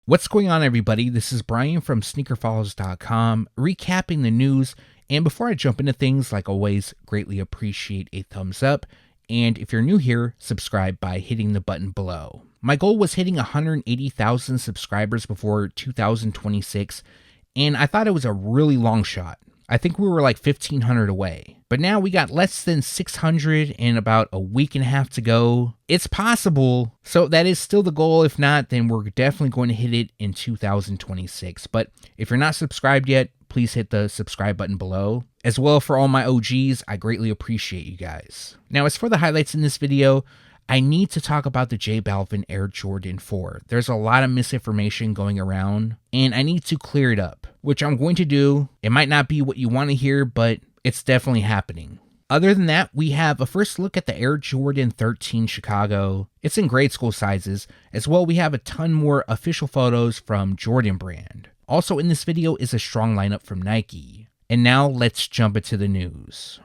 What's going on, everybody? This is Brian from SneakerFiles.com, recapping the news. And before I jump into things, like always, greatly appreciate a thumbs up. And if you're new here, subscribe by hitting the button below. My goal was hitting 180,000 subscribers before 2026, and I thought it was a really long shot. I think we were like 1,500 away. But now we got less than 600 and about a week and a half to go. It's possible. So that is still the goal. If not, then we're definitely going to hit it in 2026. But if you're not subscribed yet, please hit the subscribe button below. As well, for all my OGs, I greatly appreciate you guys. Now, as for the highlights in this video, I need to talk about the J Balvin Air Jordan 4. There's a lot of misinformation going around, and I need to clear it up, which I'm going to do. It might not be what you want to hear, but it's definitely happening. Other than that, we have a first look at the Air Jordan 13 Chicago. It's in grade school sizes. As well, we have a ton more official photos from Jordan Brand. Also in this video is a strong lineup from Nike. And now let's jump into the news.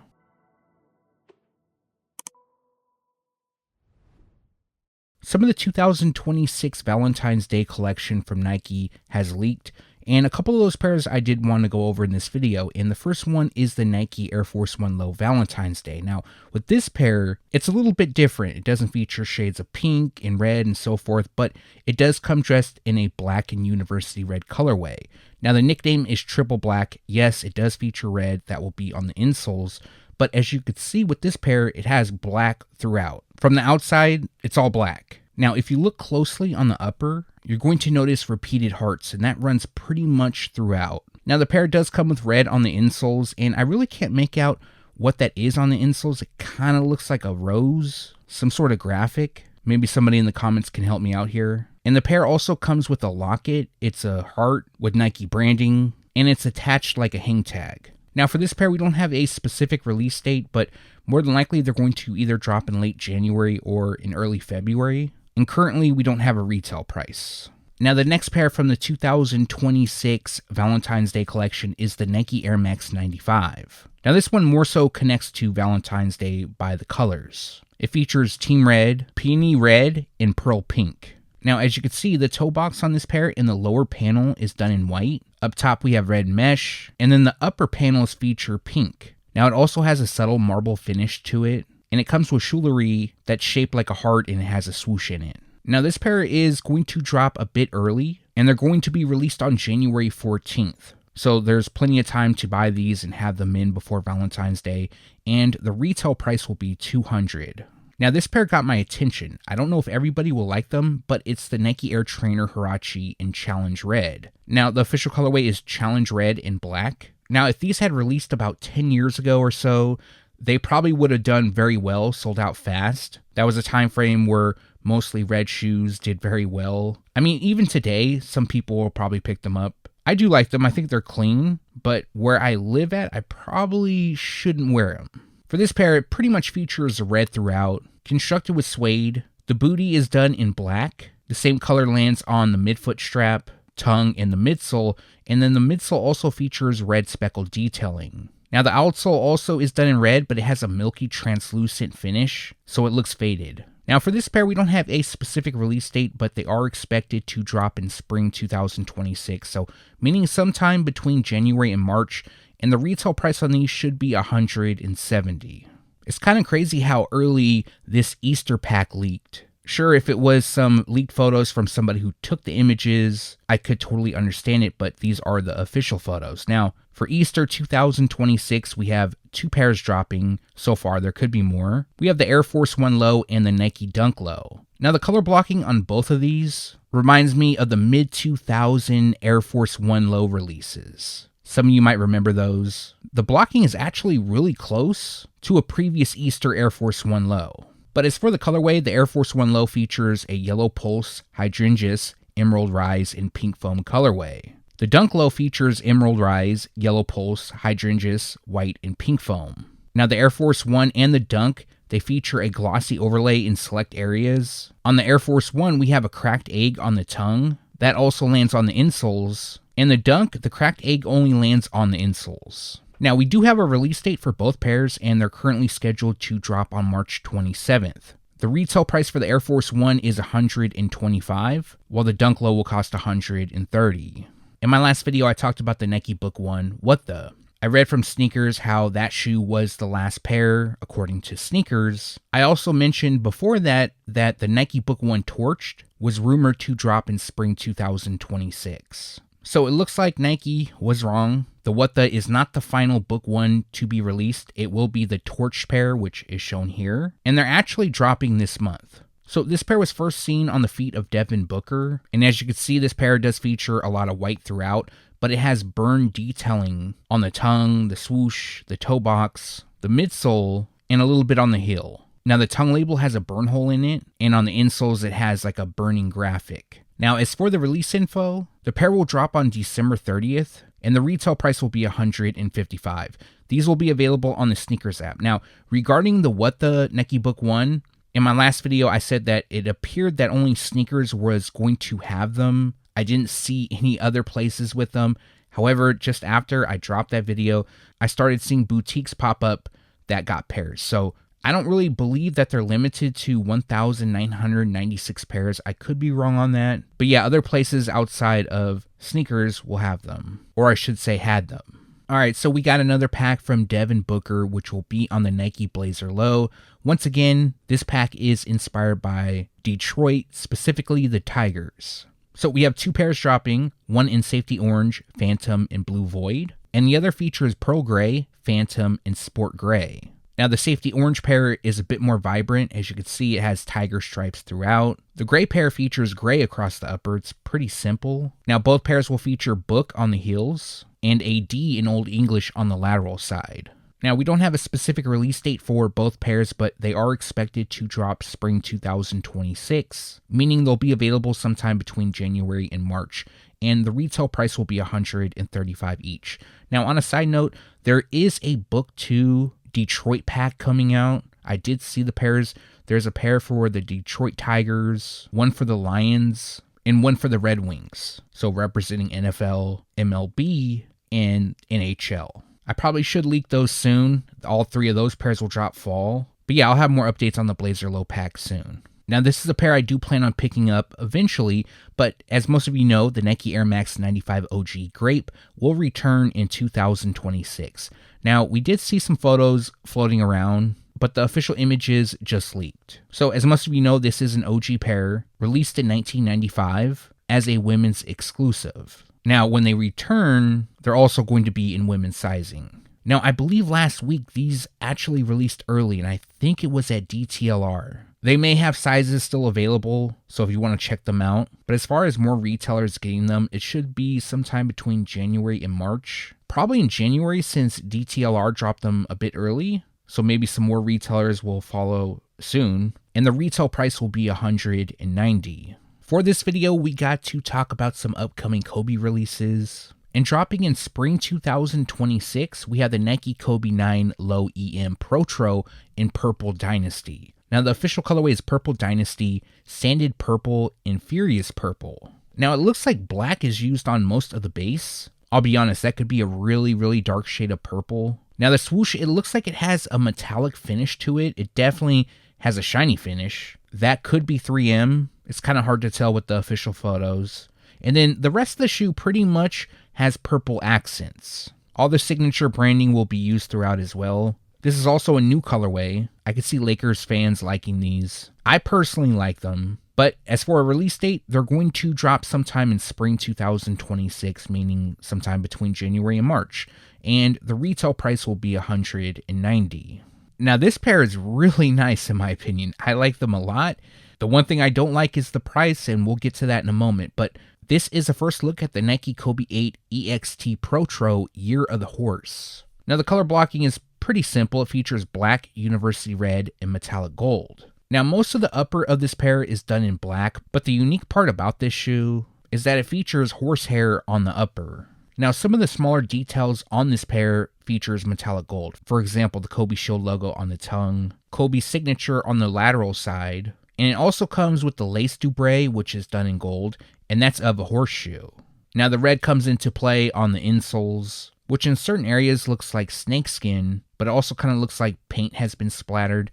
Some of the 2026 Valentine's Day collection from Nike has leaked, and a couple of those pairs I did want to go over in this video, and the first one is the Nike Air Force 1 Low Valentine's Day. Now, with this pair, it's a little bit different. It doesn't feature shades of pink and red and so forth, but it does come dressed in a black and university red colorway. Now, the nickname is Triple Black. Yes, it does feature red. That will be on the insoles, but as you could see with this pair, it has black throughout. From the outside, it's all black. Now, if you look closely on the upper, you're going to notice repeated hearts, and that runs pretty much throughout. Now, the pair does come with red on the insoles, and I really can't make out what that is on the insoles. It kind of looks like a rose, some sort of graphic. Maybe somebody in the comments can help me out here. And the pair also comes with a locket. It's a heart with Nike branding, and it's attached like a hang tag. Now, for this pair, we don't have a specific release date, but more than likely they're going to either drop in late January or in early February. And currently, we don't have a retail price. Now, the next pair from the 2026 Valentine's Day collection is the Nike Air Max 95. Now, this one more so connects to Valentine's Day by the colors. It features Team Red, Peony Red, and Pearl Pink. Now, as you can see, the toe box on this pair in the lower panel is done in white. Up top, we have red mesh, and then the upper panels feature pink. Now, it also has a subtle marble finish to it, and it comes with jewelry that's shaped like a heart and it has a swoosh in it. Now, this pair is going to drop a bit early, and they're going to be released on January 14th. So there's plenty of time to buy these and have them in before Valentine's Day, and the retail price will be $200. Now, this pair got my attention. I don't know if everybody will like them, but it's the Nike Air Trainer Huarache in Challenge Red. Now, the official colorway is Challenge Red in black. Now, if these had released about 10 years ago or so, they probably would have done very well, sold out fast. That was a time frame where mostly red shoes did very well. I mean, even today, some people will probably pick them up. I do like them. I think they're clean, but where I live at, I probably shouldn't wear them. For this pair, it pretty much features red throughout, constructed with suede. The booty is done in black. The same color lands on the midfoot strap, tongue, and the midsole, and then the midsole also features red speckled detailing. Now, the outsole also is done in red, but it has a milky translucent finish, so it looks faded. Now, for this pair, we don't have a specific release date, but they are expected to drop in spring 2026, so meaning sometime between January and March, and the retail price on these should be $170. It's kind of crazy how early this Easter pack leaked. Sure, if it was some leaked photos from somebody who took the images, I could totally understand it, but these are the official photos. Now, for Easter 2026, we have two pairs dropping so far. There could be more. We have the Air Force 1 Low and the Nike Dunk Low. Now, the color blocking on both of these reminds me of the mid-2000 Air Force 1 Low releases. Some of you might remember those. The blocking is actually really close to a previous Easter Air Force 1 Low. But as for the colorway, the Air Force 1 Low features a yellow pulse, hydrangeas, emerald rise, and pink foam colorway. The Dunk Low features emerald rise, yellow pulse, hydrangeas, white, and pink foam. Now, the Air Force 1 and the Dunk, they feature a glossy overlay in select areas. On the Air Force 1, we have a cracked egg on the tongue. That also lands on the insoles. And the Dunk, the cracked egg only lands on the insoles. Now, we do have a release date for both pairs, and they're currently scheduled to drop on March 27th. The retail price for the Air Force One is $125, while the Dunk Low will cost $130. In my last video, I talked about the Nike Book One, What The? I read from Sneakers how that shoe was the last pair, according to Sneakers. I also mentioned before that the Nike Book One Torched was rumored to drop in spring 2026. So it looks like Nike was wrong. The What The is not the final Book One to be released. It will be the Torched pair, which is shown here. And they're actually dropping this month. So this pair was first seen on the feet of Devin Booker. And as you can see, this pair does feature a lot of white throughout, but it has burn detailing on the tongue, the swoosh, the toe box, the midsole, and a little bit on the heel. Now the tongue label has a burn hole in it, and on the insoles it has like a burning graphic. Now as for the release info, the pair will drop on December 30th, and the retail price will be $155. These will be available on the Sneakers app. Now regarding the What The Nike Book One, in my last video I said that it appeared that only Sneakers was going to have them. I didn't see any other places with them. However, just after I dropped that video, I started seeing boutiques pop up that got pairs. So I don't really believe that they're limited to 1,996 pairs. I could be wrong on that. But yeah, other places outside of Sneakers will have them. Or I should say had them. Alright, so we got another pack from Devin Booker, which will be on the Nike Blazer Low. Once again, this pack is inspired by Detroit, specifically the Tigers. So we have two pairs dropping, one in Safety Orange, Phantom, and Blue Void, and the other features Pearl Gray, Phantom, and Sport Gray. Now the Safety Orange pair is a bit more vibrant. As you can see, it has tiger stripes throughout. The gray pair features gray across the upper. It's pretty simple. Now both pairs will feature Book on the heels and a D in Old English on the lateral side. Now we don't have a specific release date for both pairs, but they are expected to drop spring 2026, meaning they'll be available sometime between January and March, and the retail price will be $135 each. Now on a side note, there is a Book 2 Detroit pack coming out. I did see the pairs. There's a pair for the Detroit Tigers, one for the Lions, and one for the Red Wings. So representing NFL, MLB, and NHL. I probably should leak those soon. All three of those pairs will drop fall. But yeah, I'll have more updates on the Blazer Low pack soon. Now this is a pair I do plan on picking up eventually, but as most of you know, the Nike Air Max 95 OG Grape will return in 2026. Now we did see some photos floating around, but the official images just leaked. So as most of you know, this is an OG pair released in 1995 as a women's exclusive. Now when they return, they're also going to be in women's sizing. Now I believe last week these actually released early, and I think it was at DTLR. They may have sizes still available, so if you want to check them out. But as far as more retailers getting them, it should be sometime between January and March. Probably in January since DTLR dropped them a bit early, so maybe some more retailers will follow soon. And the retail price will be $190. For this video, we got to talk about some upcoming Kobe releases. And dropping in spring 2026, we have the Nike Kobe 9 Low EM Protro in Purple Dynasty. Now the official colorway is Purple Dynasty, Sanded Purple, and Furious Purple. Now it looks like black is used on most of the base. I'll be honest, that could be a really dark shade of purple. Now the swoosh, it looks like it has a metallic finish to it. It definitely has a shiny finish. That could be 3M. It's kind of hard to tell with the official photos. And then the rest of the shoe pretty much has purple accents. All the signature branding will be used throughout as well. This is also a new colorway. I could see Lakers fans liking these. I personally like them. But as for a release date, they're going to drop sometime in spring 2026, meaning sometime between January and March. And the retail price will be $190. Now this pair is really nice in my opinion. I like them a lot. The one thing I don't like is the price, and we'll get to that in a moment. But this is a first look at the Nike Kobe 8 EXT Protro Year of the Horse. Now the color blocking is pretty simple. It features black, university red, and metallic gold. Now most of the upper of this pair is done in black, but the unique part about this shoe is that it features horsehair on the upper. Now some of the smaller details on this pair features metallic gold. For example, the Kobe Shield logo on the tongue, Kobe's signature on the lateral side, and it also comes with the lace doubre, which is done in gold, and that's of a horseshoe. Now the red comes into play on the insoles, which in certain areas looks like snakeskin, but it also kind of looks like paint has been splattered.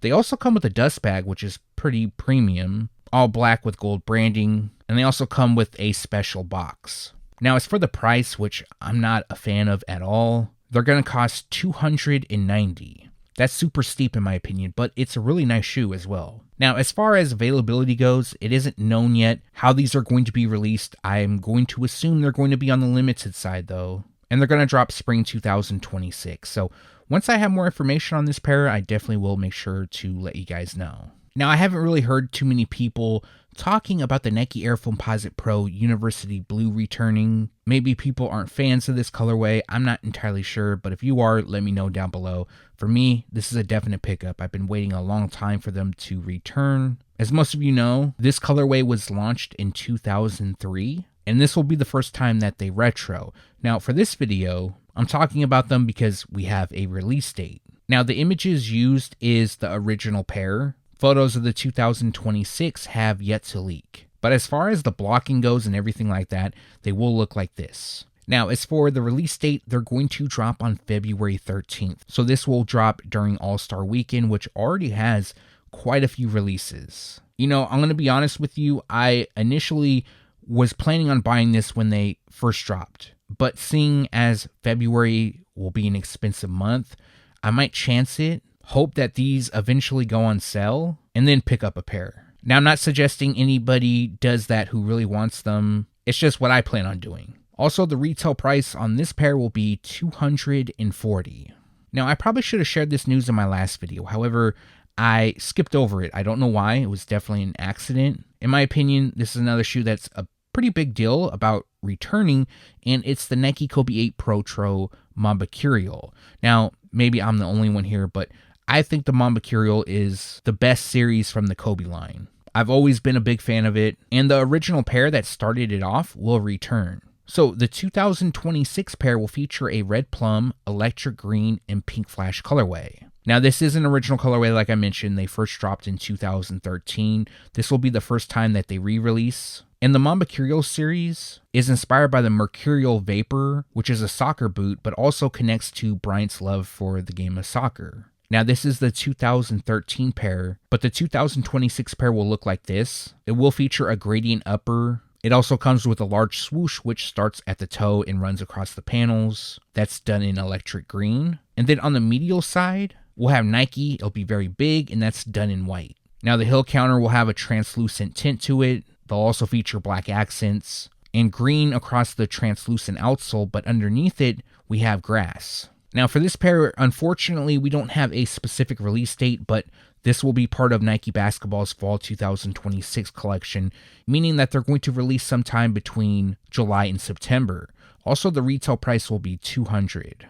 They also come with a dust bag, which is pretty premium, all black with gold branding, and they also come with a special box. Now, as for the price, which I'm not a fan of at all, they're going to cost $290. That's super steep in my opinion, but it's a really nice shoe as well. Now, as far as availability goes, it isn't known yet how these are going to be released. I'm going to assume they're going to be on the limited side though, and they're going to drop spring 2026. So once I have more information on this pair, I definitely will make sure to let you guys know. Now, I haven't really heard too many people talking about the Nike Air Foamposite Pro University Blue returning. Maybe people aren't fans of this colorway. I'm not entirely sure, but if you are, let me know down below. For me, this is a definite pickup. I've been waiting a long time for them to return. As most of you know, this colorway was launched in 2003, and this will be the first time that they retro. Now, for this video, I'm talking about them because we have a release date. Now, the images used is the original pair. Photos of the 2026 have yet to leak. But as far as the blocking goes and everything like that, they will look like this. Now, as for the release date, they're going to drop on February 13th. So this will drop during All-Star Weekend, which already has quite a few releases. You know, I'm going to be honest with you, I initially was planning on buying this when they first dropped. But seeing as February will be an expensive month, I might chance it, hope that these eventually go on sale, and then pick up a pair. Now, I'm not suggesting anybody does that who really wants them. It's just what I plan on doing. Also, the retail price on this pair will be $240. Now, I probably should have shared this news in my last video. However, I skipped over it. I don't know why. It was definitely an accident. In my opinion, this is another shoe that's a pretty big deal about returning, and it's the Nike Kobe 8 Protro Mambacurial. Now, maybe I'm the only one here, but I think the Mambacurial is the best series from the Kobe line. I've always been a big fan of it, and the original pair that started it off will return. So the 2026 pair will feature a red plum, electric green, and pink flash colorway. Now, this is an original colorway, like I mentioned. They first dropped in 2013. This will be the first time that they re-release. And the Mambacurial series is inspired by the Mercurial Vapor, which is a soccer boot, but also connects to Bryant's love for the game of soccer. Now, this is the 2013 pair, but the 2026 pair will look like this. It will feature a gradient upper. It also comes with a large swoosh, which starts at the toe and runs across the panels. That's done in electric green. And then on the medial side, we'll have Nike. It'll be very big, and that's done in white. Now, the heel counter will have a translucent tint to it. They'll also feature black accents and green across the translucent outsole, but underneath it, we have grass. Now, for this pair, unfortunately, we don't have a specific release date, but this will be part of Nike Basketball's Fall 2026 collection, meaning that they're going to release sometime between July and September. Also, the retail price will be $200.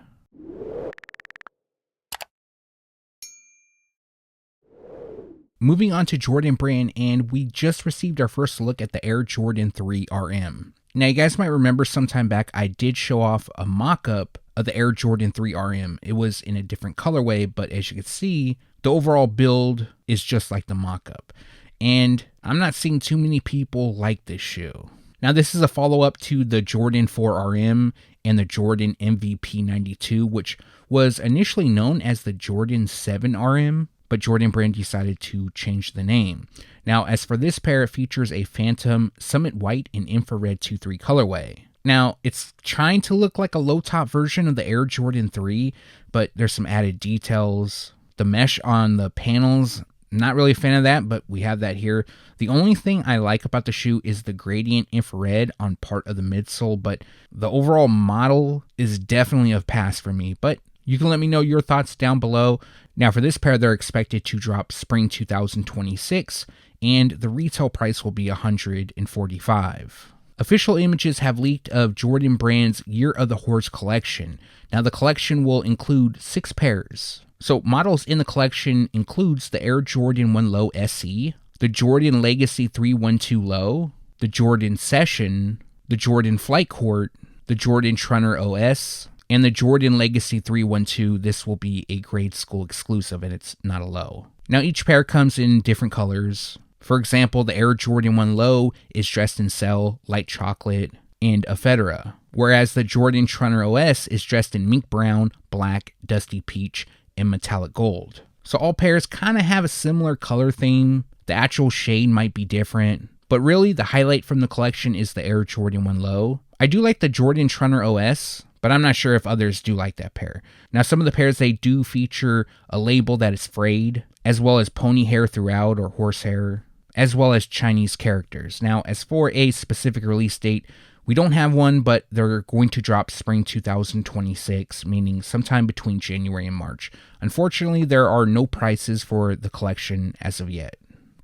Moving on to Jordan Brand, and we just received our first look at the Air Jordan 3 RM. Now, you guys might remember sometime back, I did show off a mock-up of the Air Jordan 3 RM. It was in a different colorway, but as you can see, the overall build is just like the mock-up. And I'm not seeing too many people like this shoe. Now, this is a follow-up to the Jordan 4 RM and the Jordan MVP 92, which was initially known as the Jordan 7 RM, but Jordan Brand decided to change the name. Now, as for this pair, it features a Phantom Summit White and Infrared 2-3 colorway. Now, it's trying to look like a low-top version of the Air Jordan 3, but there's some added details. The mesh on the panels, not really a fan of that, but we have that here. The only thing I like about the shoe is the gradient infrared on part of the midsole, but the overall model is definitely a pass for me. But you can let me know your thoughts down below. Now, for this pair, they're expected to drop spring 2026, and the retail price will be $145. Official images have leaked of Jordan Brand's Year of the Horse collection. Now, the collection will include 6 pairs. So, models in the collection includes the Air Jordan 1 Low SE, the Jordan Legacy 312 Low, the Jordan Session, the Jordan Flight Court, the Jordan Trunner OS, and the Jordan Legacy 312. This will be a grade school exclusive, and it's not a low. Now, each pair comes in different colors. For example, the Air Jordan 1 Low is dressed in cell, light chocolate, and ephedra, whereas the Jordan Trunner OS is dressed in mink brown, black, dusty peach, and metallic gold. So all pairs kind of have a similar color theme. The actual shade might be different, but really the highlight from the collection is the Air Jordan 1 Low. I do like the Jordan Trunner OS, but I'm not sure if others do like that pair. Now some of the pairs, they do feature a label that is frayed, as well as pony hair throughout or horsehair, as well as Chinese characters. Now as for a specific release date, we don't have one, but they're going to drop spring 2026, meaning sometime between January and March. Unfortunately, there are no prices for the collection as of yet.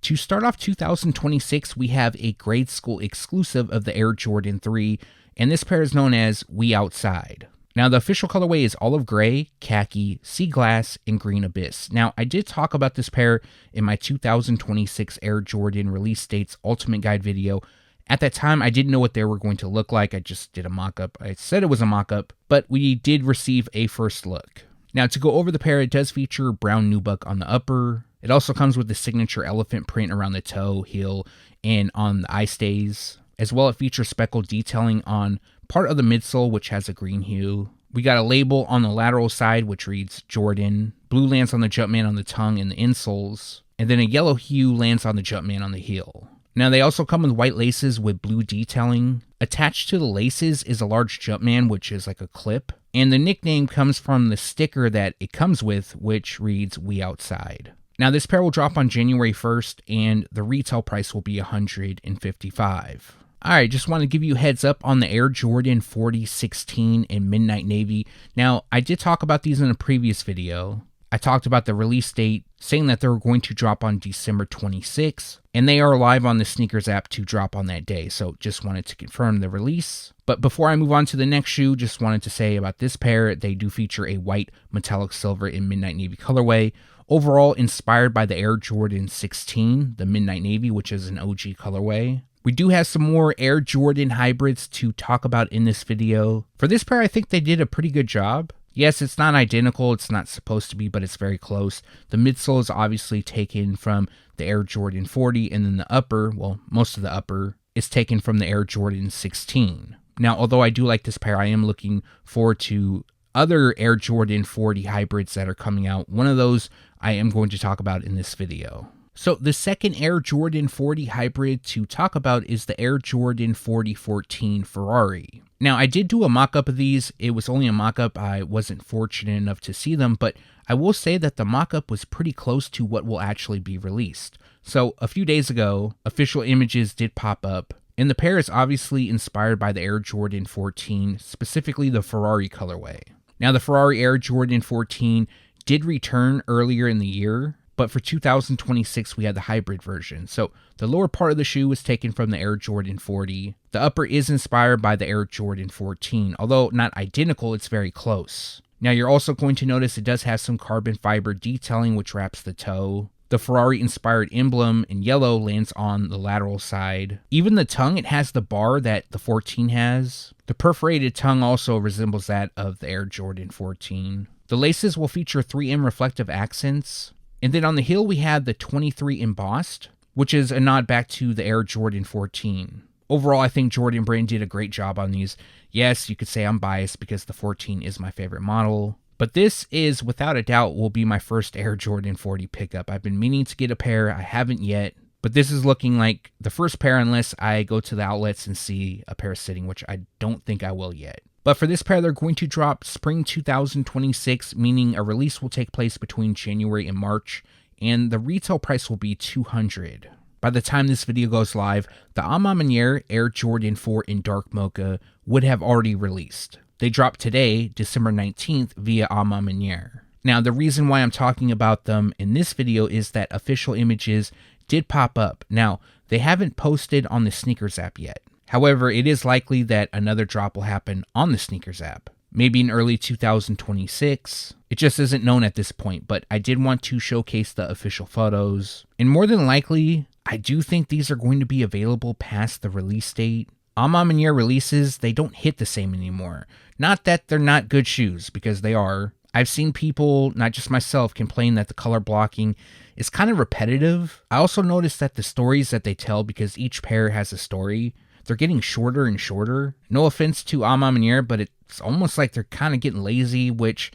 To start off 2026, we have a grade school exclusive of the Air Jordan 3, and this pair is known as We Outside. Now, the official colorway is olive gray, khaki, sea glass, and green abyss. Now, I did talk about this pair in my 2026 Air Jordan release dates ultimate guide video. At that time, I didn't know what they were going to look like. I just did a mock-up. I said it was a mock-up, but we did receive a first look. Now, to go over the pair, it does feature brown nubuck on the upper. It also comes with the signature elephant print around the toe, heel, and on the eye stays. As well, it features speckled detailing on part of the midsole, which has a green hue. We got a label on the lateral side, which reads Jordan. Blue lands on the Jumpman on the tongue and the insoles. And then a yellow hue lands on the Jumpman on the heel. Now, they also come with white laces with blue detailing. Attached to the laces is a large Jumpman, which is like a clip. And the nickname comes from the sticker that it comes with, which reads We Outside. Now, this pair will drop on January 1st, and the retail price will be $155. Alright, just want to give you a heads up on the Air Jordan 4016 in Midnight Navy. Now, I did talk about these in a previous video. I talked about the release date, saying that they were going to drop on December 26th, and they are live on the Sneakers app to drop on that day, so just wanted to confirm the release. But before I move on to the next shoe, just wanted to say about this pair, they do feature a white metallic silver in Midnight Navy colorway, overall inspired by the Air Jordan 16, the Midnight Navy, which is an OG colorway. We do have some more Air Jordan hybrids to talk about in this video. For this pair, I think they did a pretty good job. Yes, it's not identical, it's not supposed to be, but it's very close. The midsole is obviously taken from the Air Jordan 40, and then the upper, well, most of the upper, is taken from the Air Jordan 16. Now, although I do like this pair, I am looking forward to other Air Jordan 40 hybrids that are coming out. One of those I am going to talk about in this video. So the second Air Jordan 40 hybrid to talk about is the Air Jordan 4014 Ferrari. Now, I did do a mock-up of these. It was only a mock-up. I wasn't fortunate enough to see them, but I will say that the mock-up was pretty close to what will actually be released. So a few days ago, official images did pop up, and the pair is obviously inspired by the Air Jordan 14, specifically the Ferrari colorway. Now, the Ferrari Air Jordan 14 did return earlier in the year, but for 2026, we had the hybrid version. So the lower part of the shoe was taken from the Air Jordan 40. The upper is inspired by the Air Jordan 14. Although not identical, it's very close. Now, you're also going to notice it does have some carbon fiber detailing, which wraps the toe. The Ferrari-inspired emblem in yellow lands on the lateral side. Even the tongue, it has the bar that the 14 has. The perforated tongue also resembles that of the Air Jordan 14. The laces will feature 3M reflective accents. And then on the heel, we had the 23 embossed, which is a nod back to the Air Jordan 14. Overall, I think Jordan Brand did a great job on these. Yes, you could say I'm biased because the 14 is my favorite model. But this is, without a doubt, will be my first Air Jordan 40 pickup. I've been meaning to get a pair. I haven't yet. But this is looking like the first pair unless I go to the outlets and see a pair sitting, which I don't think I will yet. But for this pair, they're going to drop spring 2026, meaning a release will take place between January and March, and the retail price will be $200. By the time this video goes live, the Maniere Air Jordan 4 in dark mocha would have already released. They dropped today, December 19th, via Maniere. Now, the reason why I'm talking about them in this video is that official images did pop up. Now, they haven't posted on the Sneakers app yet. However, it is likely that another drop will happen on the Sneakers app, maybe in early 2026. It just isn't known at this point, but I did want to showcase the official photos. And more than likely, I do think these are going to be available past the release date. Maniere releases, they don't hit the same anymore. Not that they're not good shoes, because they are. I've seen people, not just myself, complain that the color blocking is kind of repetitive. I also noticed that the stories that they tell, because each pair has a story, they're getting shorter and shorter. No offense to Maniere, but it's almost like they're kind of getting lazy, which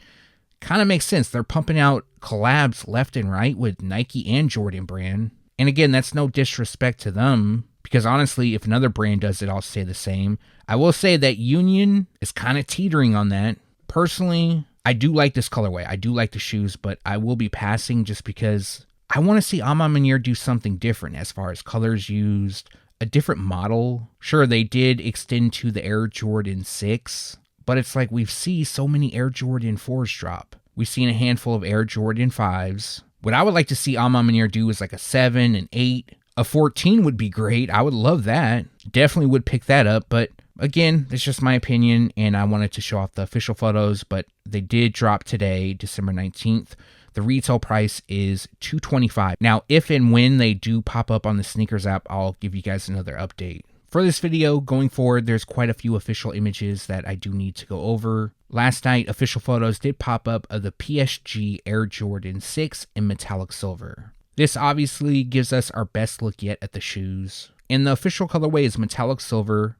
kind of makes sense. They're pumping out collabs left and right with Nike and Jordan brand. And again, that's no disrespect to them, because honestly, if another brand does it, I'll say the same. I will say that Union is kind of teetering on that. Personally, I do like this colorway. I do like the shoes, but I will be passing just because I want to see Maniere do something different as far as colors used, a different model. Sure, they did extend to the Air Jordan 6, but it's like we've seen so many Air Jordan 4s drop. We've seen a handful of Air Jordan 5s. What I would like to see Maniere do is like a 7, an 8, a 14 would be great. I would love that. Definitely would pick that up, but again, it's just my opinion, and I wanted to show off the official photos, but they did drop today, December 19th. The retail price is $225. Now, if and when they do pop up on the Sneakers app, I'll give you guys another update. For this video, going forward, there's quite a few official images that I do need to go over. Last night, official photos did pop up of the PSG Air Jordan 6 in metallic silver. This obviously gives us our best look yet at the shoes. And the official colorway is metallic silver,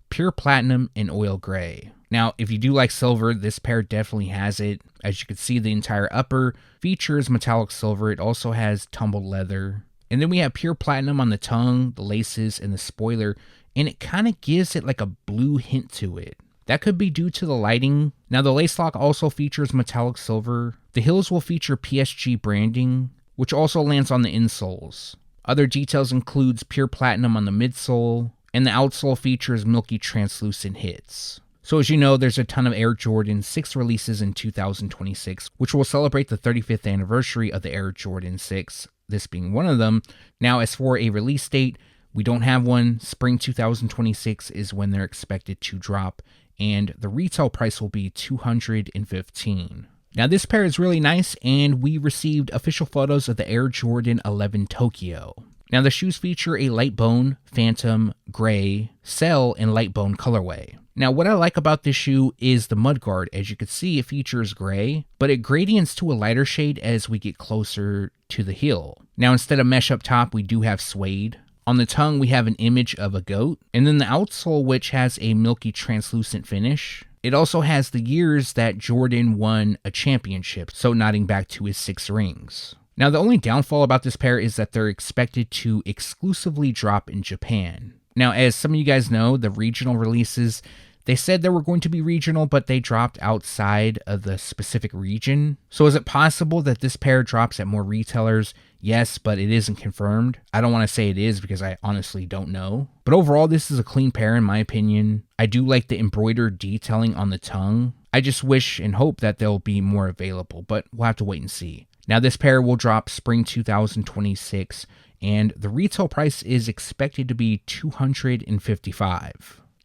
pure platinum, and oil gray. Now, if you do like silver, this pair definitely has it. As you can see, the entire upper features metallic silver. It also has tumbled leather. And then we have pure platinum on the tongue, the laces, and the spoiler, and it kind of gives it like a blue hint to it. That could be due to the lighting. Now, the lace lock also features metallic silver. The heels will feature PSG branding, which also lands on the insoles. Other details includes pure platinum on the midsole, and the outsole features milky translucent hits. So as you know, there's a ton of Air Jordan 6 releases in 2026, which will celebrate the 35th anniversary of the Air Jordan 6, this being one of them. Now, as for a release date, we don't have one. Spring 2026 is when they're expected to drop, and the retail price will be $215. Now, this pair is really nice, and we received official photos of the Air Jordan 11 Tokyo. Now, the shoes feature a light bone, phantom, gray, cell, and light bone colorway. Now, what I like about this shoe is the mudguard. As you can see, it features gray, but it gradients to a lighter shade as we get closer to the heel. Now, instead of mesh up top, we do have suede. On the tongue, we have an image of a goat, and then the outsole, which has a milky translucent finish. It also has the years that Jordan won a championship, so nodding back to his 6 rings. Now, the only downfall about this pair is that they're expected to exclusively drop in Japan. Now, as some of you guys know, the regional releases, they said they were going to be regional, but they dropped outside of the specific region. So is it possible that this pair drops at more retailers? Yes, but it isn't confirmed. I don't want to say it is because I honestly don't know. But overall, this is a clean pair in my opinion. I do like the embroidered detailing on the tongue. I just wish and hope that they'll be more available, but we'll have to wait and see. Now, this pair will drop spring 2026, and the retail price is expected to be $255.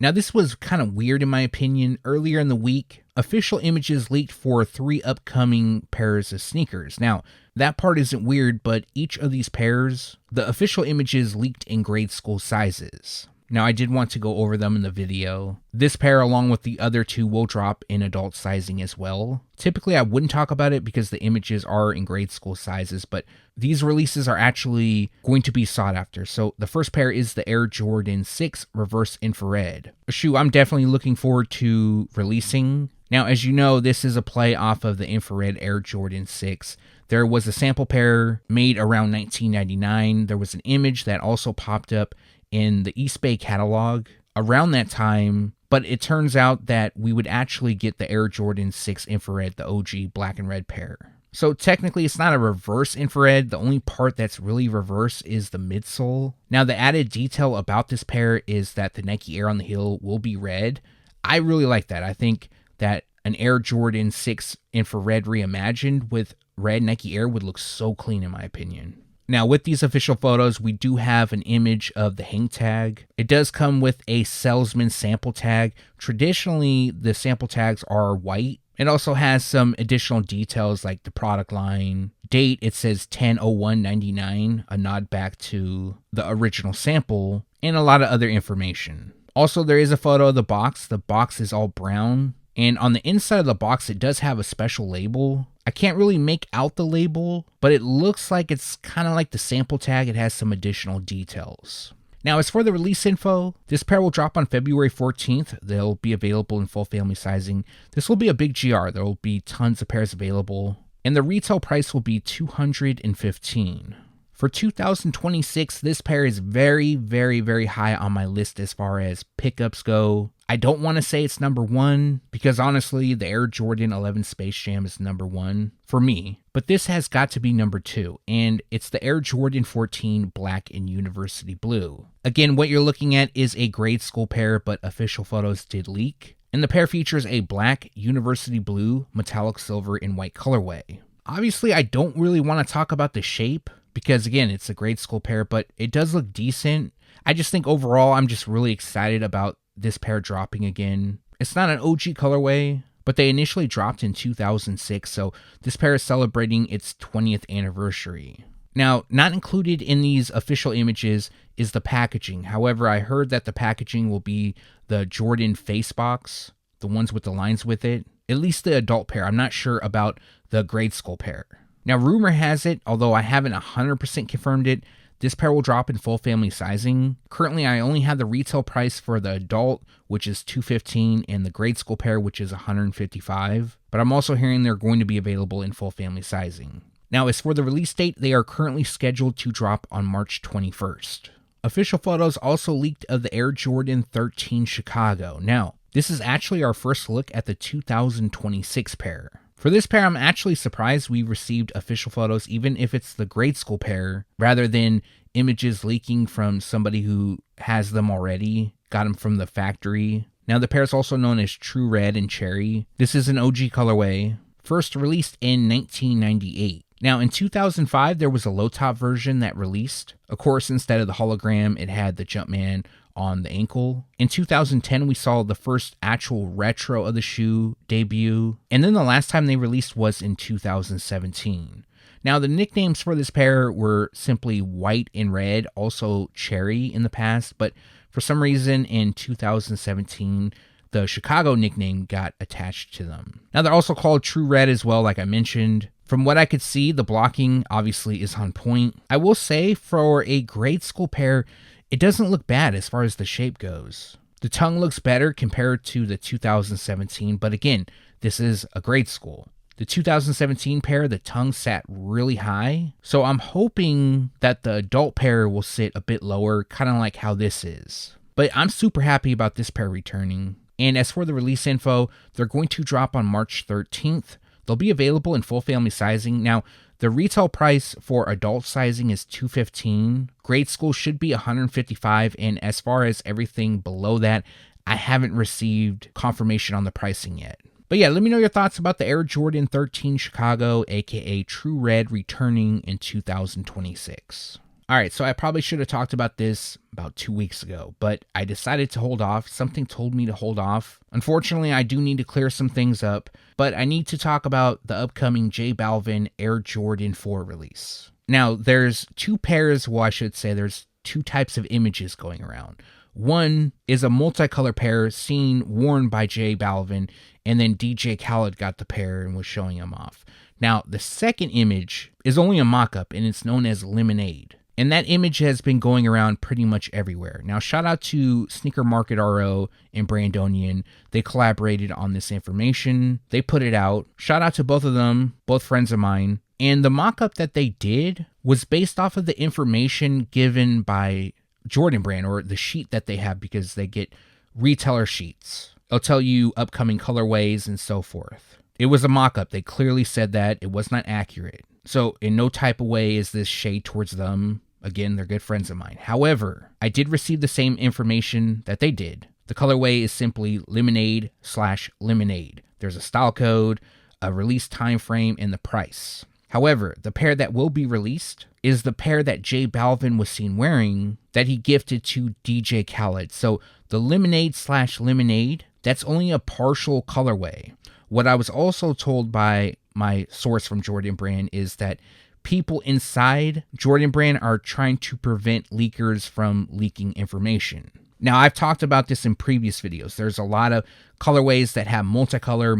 Now, this was kind of weird in my opinion. Earlier in the week, official images leaked for 3 upcoming pairs of sneakers. Now, that part isn't weird, but each of these pairs, the official images leaked in grade school sizes. Now, I did want to go over them in the video. This pair, along with the other 2, will drop in adult sizing as well. Typically, I wouldn't talk about it because the images are in grade school sizes, but these releases are actually going to be sought after. So the first pair is the Air Jordan 6 Reverse Infrared, a shoe I'm definitely looking forward to releasing. Now, as you know, this is a play off of the infrared Air Jordan 6. There was a sample pair made around 1999. There was an image that also popped up in the East Bay catalog around that time, but it turns out that we would actually get the Air Jordan 6 Infrared, the OG black and red pair. So technically it's not a reverse infrared. The only part that's really reverse is the midsole. Now, the added detail about this pair is that the Nike Air on the heel will be red. I really like that. I think that an Air Jordan 6 Infrared reimagined with red Nike Air would look so clean in my opinion. Now, with these official photos, we do have an image of the hang tag. It does come with a salesman sample tag. Traditionally, the sample tags are white. It also has some additional details like the product line. Date, it says 10/01/99, a nod back to the original sample, and a lot of other information. Also, there is a photo of the box. The box is all brown. And on the inside of the box, it does have a special label. I can't really make out the label, but it looks like it's kind of like the sample tag. It has some additional details. Now, as for the release info, this pair will drop on February 14th. They'll be available in full family sizing. This will be a big GR. There will be tons of pairs available. And the retail price will be $215. For 2026, this pair is very, very, very high on my list as far as pickups go. I don't want to say it's number one because honestly, the Air Jordan 11 Space Jam is number one for me. But this has got to be number two, and it's the Air Jordan 14 Black and University Blue. Again, what you're looking at is a grade school pair, but official photos did leak. And the pair features a black, university blue, metallic silver, and white colorway. Obviously, I don't really want to talk about the shape because, again, it's a grade school pair, but it does look decent. I just think overall, I'm just really excited about this pair dropping again. It's not an OG colorway, but they initially dropped in 2006, so this pair is celebrating its 20th anniversary. Now, not included in these official images is the packaging. However, I heard that the packaging will be the Jordan face box, the ones with the lines with it. At least the adult pair. I'm not sure about the grade school pair. Now, rumor has it, although I haven't 100% confirmed it, this pair will drop in full family sizing. Currently, I only have the retail price for the adult, which is $215, and the grade school pair, which is $155. But I'm also hearing they're going to be available in full family sizing. Now, as for the release date, they are currently scheduled to drop on March 21st. Official photos also leaked of the Air Jordan 13 Chicago. Now, this is actually our first look at the 2026 pair. For this pair, I'm actually surprised we received official photos, even if it's the grade school pair, rather than images leaking from somebody who has them already, got them from the factory. Now, the pair is also known as True Red and Cherry. This is an OG colorway, first released in 1998. Now, in 2005, there was a low-top version that released. Of course, instead of the hologram, it had the Jumpman on the ankle. In 2010, we saw the first actual retro of the shoe debut. And then the last time they released was in 2017. Now, the nicknames for this pair were simply white and red, also cherry in the past. But for some reason, in 2017, the Chicago nickname got attached to them. Now, they're also called True Red as well, like I mentioned. From what I could see, the blocking obviously is on point. I will say for a grade school pair, it doesn't look bad as far as the shape goes. The tongue looks better compared to the 2017, but again, this is a grade school. The 2017 pair, the tongue sat really high, so I'm hoping that the adult pair will sit a bit lower, kind of like how this is. But I'm super happy about this pair returning. And as for the release info, they're going to drop on March 13th. They'll be available in full family sizing. Now, the retail price for adult sizing is $215. Grade school should be $155. And as far as everything below that, I haven't received confirmation on the pricing yet. But yeah, let me know your thoughts about the Air Jordan 13 Chicago, aka True Red, returning in 2026. All right, so I probably should have talked about this about 2 weeks ago, but I decided to hold off. Something told me to hold off. Unfortunately, I do need to clear some things up, but I need to talk about the upcoming J Balvin Air Jordan 4 release. Now, there's two pairs, well, I should say there's two types of images going around. One is a multicolor pair seen worn by J Balvin, and then DJ Khaled got the pair and was showing them off. Now, the second image is only a mock-up, and it's known as Lemonade. And that image has been going around pretty much everywhere. Now, shout out to Sneaker Market RO and Brandonian. They collaborated on this information. They put it out. Shout out to both of them, both friends of mine. And the mock-up that they did was based off of the information given by Jordan Brand, or the sheet that they have, because they get retailer sheets. It'll tell you upcoming colorways and so forth. It was a mock-up. They clearly said that. It was not accurate. So in no type of way is this shade towards them. Again, they're good friends of mine. However, I did receive the same information that they did. The colorway is simply Lemonade/Lemonade. There's a style code, a release time frame, and the price. However, the pair that will be released is the pair that J Balvin was seen wearing that he gifted to DJ Khaled. So the Lemonade/Lemonade, that's only a partial colorway. What I was also told by my source from Jordan Brand is that people inside Jordan Brand are trying to prevent leakers from leaking information. Now, I've talked about this in previous videos. There's a lot of colorways that have multicolor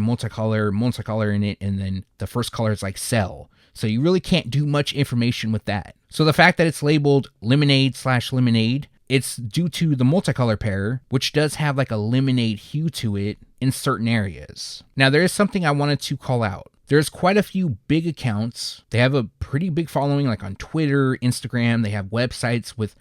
in it, and then the first color is like sell. So you really can't do much information with that. So the fact that it's labeled Lemonade/Lemonade, it's due to the multicolor pair, which does have like a lemonade hue to it in certain areas. Now, there is something I wanted to call out. There's quite a few big accounts. They have a pretty big following, like on Twitter, Instagram. They have websites with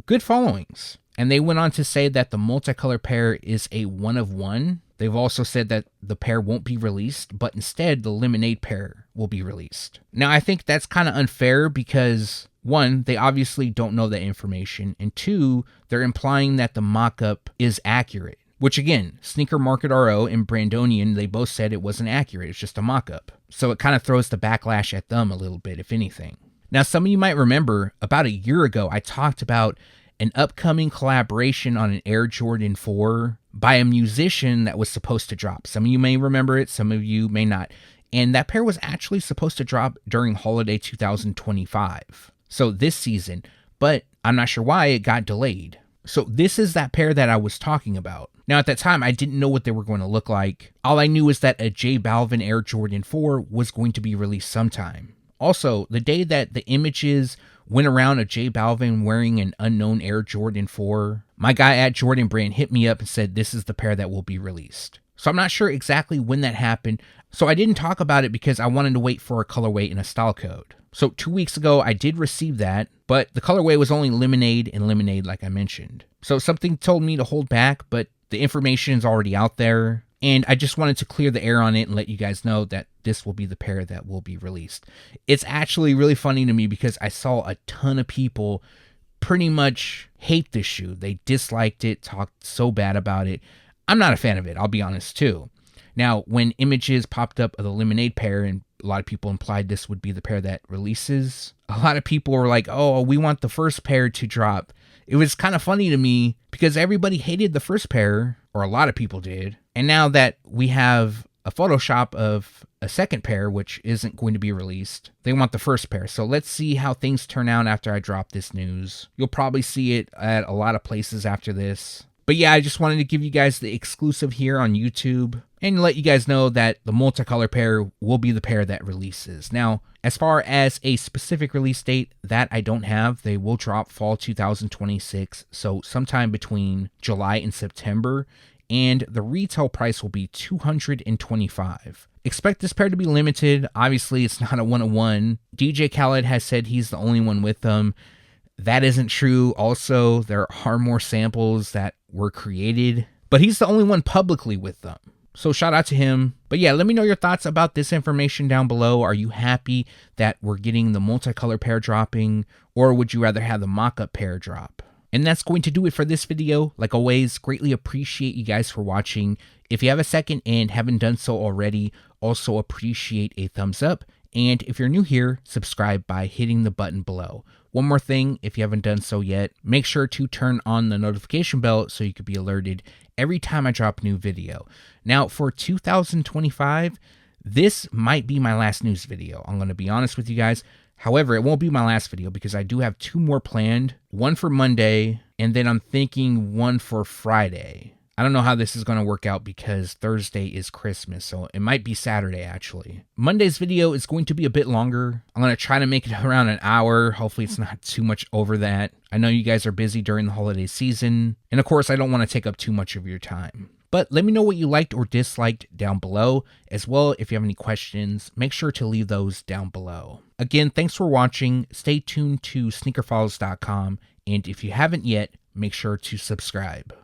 good followings. And they went on to say that the multicolor pair is a one of one. They've also said that the pair won't be released, but instead the lemonade pair will be released. Now, I think that's kind of unfair because, one, they obviously don't know that information, and two, they're implying that the mock-up is accurate. Which again, Sneaker Market RO and Brandonian, they both said it wasn't accurate, it's just a mock-up. So it kind of throws the backlash at them a little bit, if anything. Now, some of you might remember, about a year ago, I talked about an upcoming collaboration on an Air Jordan 4 by a musician that was supposed to drop. Some of you may remember it, some of you may not. And that pair was actually supposed to drop during holiday 2025. So this season, but I'm not sure why it got delayed. So this is that pair that I was talking about. Now, at that time, I didn't know what they were going to look like. All I knew is that a J Balvin Air Jordan 4 was going to be released sometime. Also, the day that the images went around of J Balvin wearing an unknown Air Jordan 4, my guy at Jordan Brand hit me up and said this is the pair that will be released. So I'm not sure exactly when that happened, so I didn't talk about it because I wanted to wait for a colorway and a style code. So 2 weeks ago, I did receive that, but the colorway was only lemonade and lemonade like I mentioned. So something told me to hold back, but the information is already out there, and I just wanted to clear the air on it and let you guys know that this will be the pair that will be released. It's actually really funny to me because I saw a ton of people pretty much hate this shoe. They disliked it, talked so bad about it. I'm not a fan of it, I'll be honest too. Now, when images popped up of the lemonade pair and a lot of people implied this would be the pair that releases, a lot of people were like, oh, we want the first pair to drop. It was kind of funny to me because everybody hated the first pair, or a lot of people did. And now that we have a Photoshop of a second pair, which isn't going to be released, they want the first pair. So let's see how things turn out after I drop this news. You'll probably see it at a lot of places after this. But yeah, I just wanted to give you guys the exclusive here on YouTube and let you guys know that the multicolor pair will be the pair that releases. Now, as far as a specific release date, that I don't have. They will drop fall 2026, so sometime between July and September, and the retail price will be $225. Expect this pair to be limited. Obviously, it's not a one-of-one. DJ Khaled has said he's the only one with them. That isn't true. Also, there are more samples that were created, but he's the only one publicly with them. So shout out to him. But yeah, let me know your thoughts about this information down below. Are you happy that we're getting the multicolor pair dropping, or would you rather have the mock-up pair drop? And that's going to do it for this video. Like always, greatly appreciate you guys for watching. If you have a second and haven't done so already, also appreciate a thumbs up. And if you're new here, subscribe by hitting the button below. One more thing, if you haven't done so yet, make sure to turn on the notification bell so you can be alerted every time I drop a new video. Now, for 2025, this might be my last news video. I'm going to be honest with you guys. However, it won't be my last video because I do have 2 more planned. One for Monday, and then I'm thinking one for Friday. I don't know how this is going to work out because Thursday is Christmas, so it might be Saturday actually. Monday's video is going to be a bit longer. I'm going to try to make it around an hour. Hopefully it's not too much over that. I know you guys are busy during the holiday season, and of course I don't want to take up too much of your time. But let me know what you liked or disliked down below. As well, if you have any questions, make sure to leave those down below. Again, thanks for watching. Stay tuned to SneakerFiles.com, and if you haven't yet, make sure to subscribe.